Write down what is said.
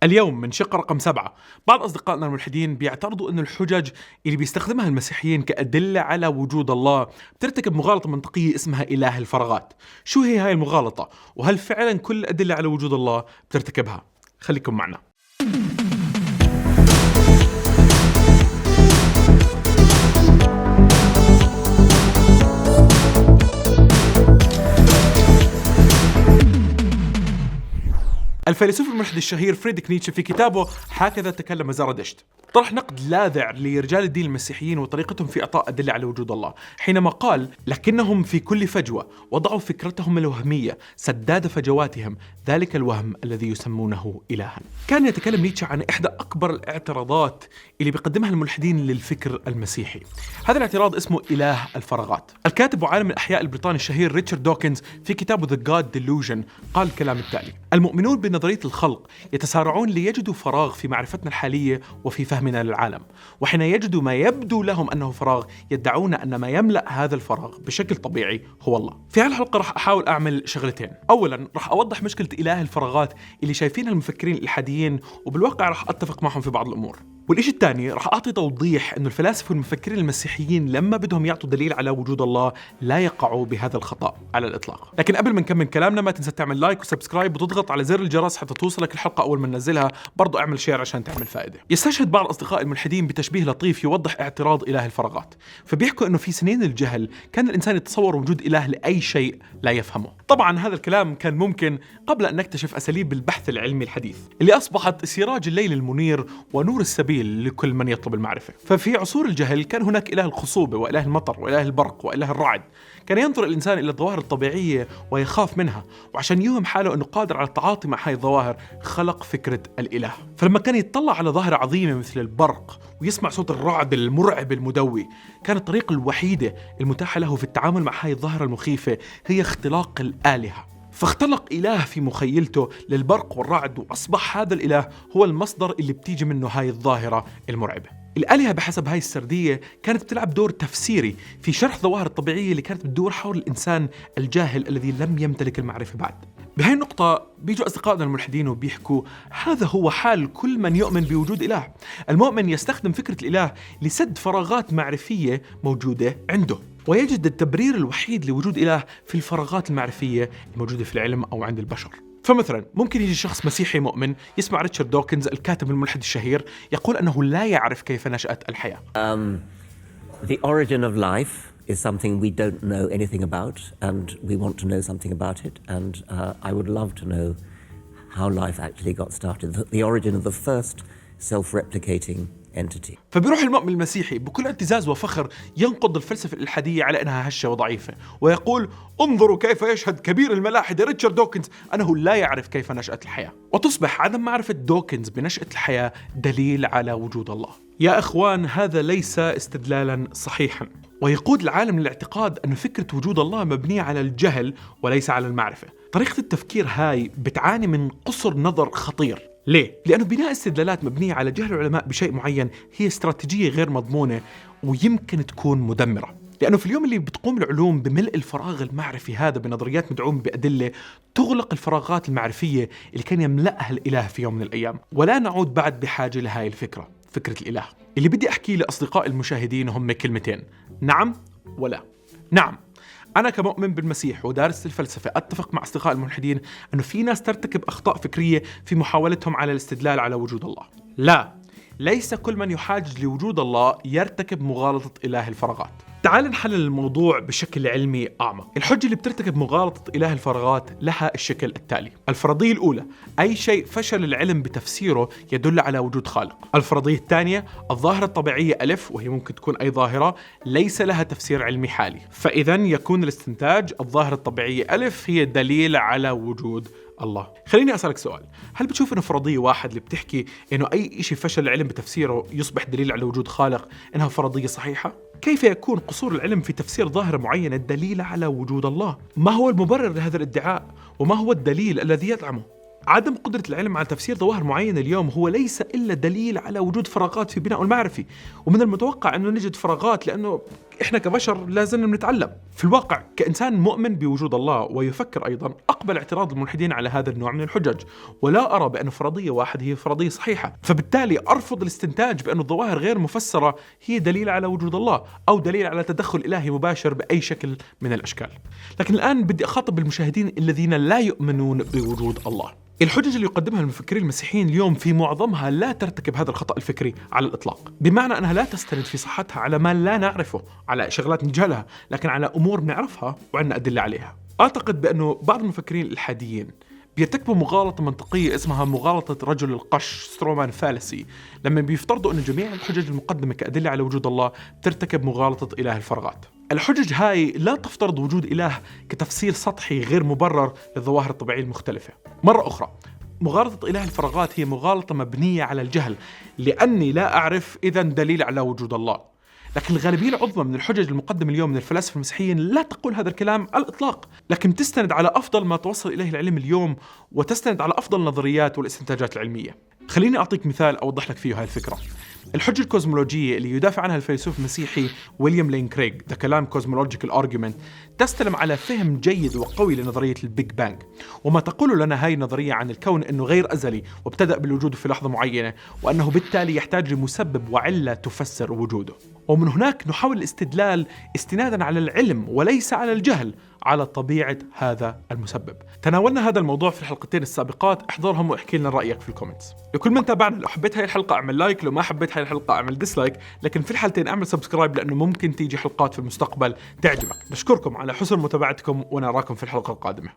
اليوم من شق رقم 7. بعض أصدقائنا الملحدين بيعترضوا أن الحجج اللي بيستخدمها المسيحيين كأدلة على وجود الله بترتكب مغالطة منطقية اسمها إله الفراغات. شو هي هاي المغالطة؟ وهل فعلا كل الأدلة على وجود الله بترتكبها؟ خليكم معنا. الفيلسوف الملحد الشهير فريدريك نيتشه في كتابه هكذا تكلم زرادشت طرح نقد لاذع لرجال الدين المسيحيين وطريقتهم في إعطاء أدلة على وجود الله، حينما قال: لكنهم في كل فجوة وضعوا فكرتهم الوهمية سداد فجواتهم، ذلك الوهم الذي يسمونه إلها. كان يتكلم نيتشه عن إحدى أكبر الاعتراضات اللي بيقدمها الملحدين للفكر المسيحي. هذا الاعتراض اسمه إله الفراغات. الكاتب وعالم الأحياء البريطاني الشهير ريتشارد دوكنز في كتابه The God Delusion قال الكلام التالي: المؤمنون بنظرية الخلق يتسارعون ليجدوا فراغ في معرفتنا الحالية وفي فهمنا للعالم، وحين يجدوا ما يبدو لهم أنه فراغ يدعون أن ما يملأ هذا الفراغ بشكل طبيعي هو الله. في هالحلقة راح أحاول أعمل شغلتين. أولاً راح أوضح مشكلة إله الفراغات اللي شايفينها المفكرين الإلحاديين، وبالواقع راح أتفق معهم في بعض الأمور. والإشي الثاني راح أعطي توضيح إنه الفلاسفة والمفكرين المسيحيين لما بدهم يعطوا دليل على وجود الله لا يقعوا بهذا الخطأ على الإطلاق. لكن قبل ما نكمل كلامنا ما تنسى تعمل لايك وسبسكرايب وتضغط على زر الجرس حتى توصلك الحلقة أول ما ننزلها. برضو اعمل شير عشان تعمل فائدة. يستشهد بعض أصدقاء الملحدين بتشبيه لطيف يوضح اعتراض إله الفراغات، فبيحكوا إنه في سنين الجهل كان الإنسان يتصور وجود إله لأي شيء لا يفهمه. طبعا هذا الكلام كان ممكن قبل أن نكتشف أساليب البحث العلمي الحديث اللي أصبحت سراج الليل المنير ونور السبيل لكل من يطلب المعرفة. ففي عصور الجهل كان هناك إله الخصوبة وإله المطر وإله البرق وإله الرعد. كان ينظر الإنسان إلى الظواهر الطبيعية ويخاف منها، وعشان يوهم حاله أنه قادر على التعاطي مع هاي الظواهر خلق فكرة الإله. فلما كان يتطلع على ظاهرة عظيمة مثل البرق ويسمع صوت الرعد المرعب المدوي، كانت الطريقة الوحيدة المتاحة له في التعامل مع هاي الظاهرة المخيفة هي اختلاق الآلهة. فاختلق إله في مخيلته للبرق والرعد، وأصبح هذا الإله هو المصدر اللي بتيجي منه هاي الظاهرة المرعبة. الآلهة بحسب هاي السردية كانت بتلعب دور تفسيري في شرح الظواهر الطبيعية اللي كانت بتدور حول الإنسان الجاهل الذي لم يمتلك المعرفة بعد. بهاي النقطة بيجوا أصدقائنا الملحدين وبيحكوا: هذا هو حال كل من يؤمن بوجود إله. المؤمن يستخدم فكرة الإله لسد فراغات معرفية موجودة عنده، ويجد التبرير الوحيد لوجود إله في الفراغات المعرفية الموجودة في العلم أو عند البشر. فمثلا ممكن يجي شخص مسيحي مؤمن يسمع ريتشارد دوكنز الكاتب الملحد الشهير يقول أنه لا يعرف كيف نشأت الحياة. The origin of life is something we don't know anything about, and we want to know something about it, and I would love to know how life actually got started, the origin of the first self-replicating entity. فبيروح المؤمن المسيحي بكل اعتزاز وفخر ينقض الفلسفة الإلحادية على أنها هشة وضعيفة، ويقول: انظروا كيف يشهد كبير الملاحدة ريتشارد دوكنز أنه لا يعرف كيف نشأت الحياة. وتصبح عدم معرفة دوكنز بنشأة الحياة دليل على وجود الله. يا إخوان، هذا ليس استدلالا صحيحا، ويقود العالم للاعتقاد أن فكرة وجود الله مبنية على الجهل وليس على المعرفة. طريقة التفكير هاي بتعاني من قصر نظر خطير. ليه؟ لأنه بناء استدلالات مبنية على جهل العلماء بشيء معين هي استراتيجية غير مضمونة ويمكن تكون مدمرة. لأنه في اليوم اللي بتقوم العلوم بملء الفراغ المعرفي هذا بنظريات مدعومة بأدلة، تغلق الفراغات المعرفية اللي كان يملأها الإله في يوم من الأيام، ولا نعود بعد بحاجة لهاي الفكرة، فكرة الإله. اللي بدي أحكيه لأصدقاء المشاهدين هم كلمتين: نعم ولا. نعم، أنا كمؤمن بالمسيح ودارس الفلسفة أتفق مع أصدقاء الملحدين أنه في ناس ترتكب أخطاء فكرية في محاولتهم على الاستدلال على وجود الله. لا، ليس كل من يحاجج لوجود الله يرتكب مغالطة إله الفراغات. تعال نحلل الموضوع بشكل علمي أعمق. الحجة اللي بترتكب مغالطة إله الفراغات لها الشكل التالي: الفرضية الأولى: أي شيء فشل العلم بتفسيره يدل على وجود خالق. الفرضية الثانية: الظاهرة الطبيعية ألف، وهي ممكن تكون أي ظاهرة، ليس لها تفسير علمي حالي، فإذا يكون الاستنتاج الظاهرة الطبيعية ألف هي دليل على وجود الله. خليني أسألك سؤال: هل بتشوف إنه فرضية واحد اللي بتحكي إنه أي شيء فشل العلم بتفسيره يصبح دليل على وجود خالق إنها فرضية صحيحة؟ كيف يكون قصور العلم في تفسير ظاهرة معينة دليل على وجود الله؟ ما هو المبرر لهذا الادعاء؟ وما هو الدليل الذي يدعمه؟ عدم قدرة العلم على تفسير ظواهر معينة اليوم هو ليس إلا دليل على وجود فراغات في بناء المعرفي، ومن المتوقع أنه نجد فراغات لأنه إحنا كبشر لازلنا بنتعلم. في الواقع كإنسان مؤمن بوجود الله ويفكر أيضا، أقبل اعتراض الملحدين على هذا النوع من الحجج، ولا أرى بأن فرضية واحدة هي فرضية صحيحة، فبالتالي أرفض الاستنتاج بأن الظواهر غير مفسرة هي دليل على وجود الله أو دليل على تدخل إلهي مباشر بأي شكل من الأشكال. لكن الآن بدي أخاطب المشاهدين الذين لا يؤمنون بوجود الله. الحجج اللي يقدمها المفكرين المسيحيين اليوم في معظمها لا ترتكب هذا الخطأ الفكري على الإطلاق، بمعنى أنها لا تستند في صحتها على ما لا نعرفه، على شغلات نجهلها، لكن على أمور بنعرفها وعندنا أدلة عليها. أعتقد بأنه بعض المفكرين الإلحاديين بيرتكبوا مغالطة منطقية اسمها مغالطة رجل القش سترومان فالسي، لما بيفترضوا أن جميع الحجج المقدمة كأدلة على وجود الله ترتكب مغالطة إله الفراغات. الحجج هاي لا تفترض وجود إله كتفسير سطحي غير مبرر للظواهر الطبيعية المختلفة. مرة أخرى، مغالطة إله الفراغات هي مغالطة مبنية على الجهل، لأني لا أعرف إذن دليل على وجود الله. لكن الغالبية العظمى من الحجج المقدمة اليوم من الفلاسفة المسيحيين لا تقول هذا الكلام على الإطلاق، لكن تستند على أفضل ما توصل إليه العلم اليوم، وتستند على أفضل النظريات والاستنتاجات العلمية. خليني أعطيك مثال أوضح لك فيه هاي الفكرة. الحجة الكوزمولوجية اللي يدافع عنها الفيلسوف المسيحي ويليام لين كريغ The كلام Cosmological Argument تستلم على فهم جيد وقوي لنظرية البيج بانج، وما تقول لنا هاي النظرية عن الكون أنه غير أزلي وابتدأ بالوجود في لحظة معينة، وأنه بالتالي يحتاج لمسبب وعلة تفسر وجوده. ومن هناك نحاول الاستدلال استنادا على العلم وليس على الجهل على طبيعة هذا المسبب. تناولنا هذا الموضوع في الحلقتين السابقات، احضرهم واحكي لنا رأيك في الكومنتس. لكل من تابعنا، لو حبيت هاي الحلقة اعمل لايك، لو ما حبيت هاي الحلقة اعمل ديسلايك، لكن في الحالتين اعمل سبسكرايب لأنه ممكن تيجي حلقات في المستقبل تعجبك. بشكركم على حسن متابعتكم ونراكم في الحلقة القادمة.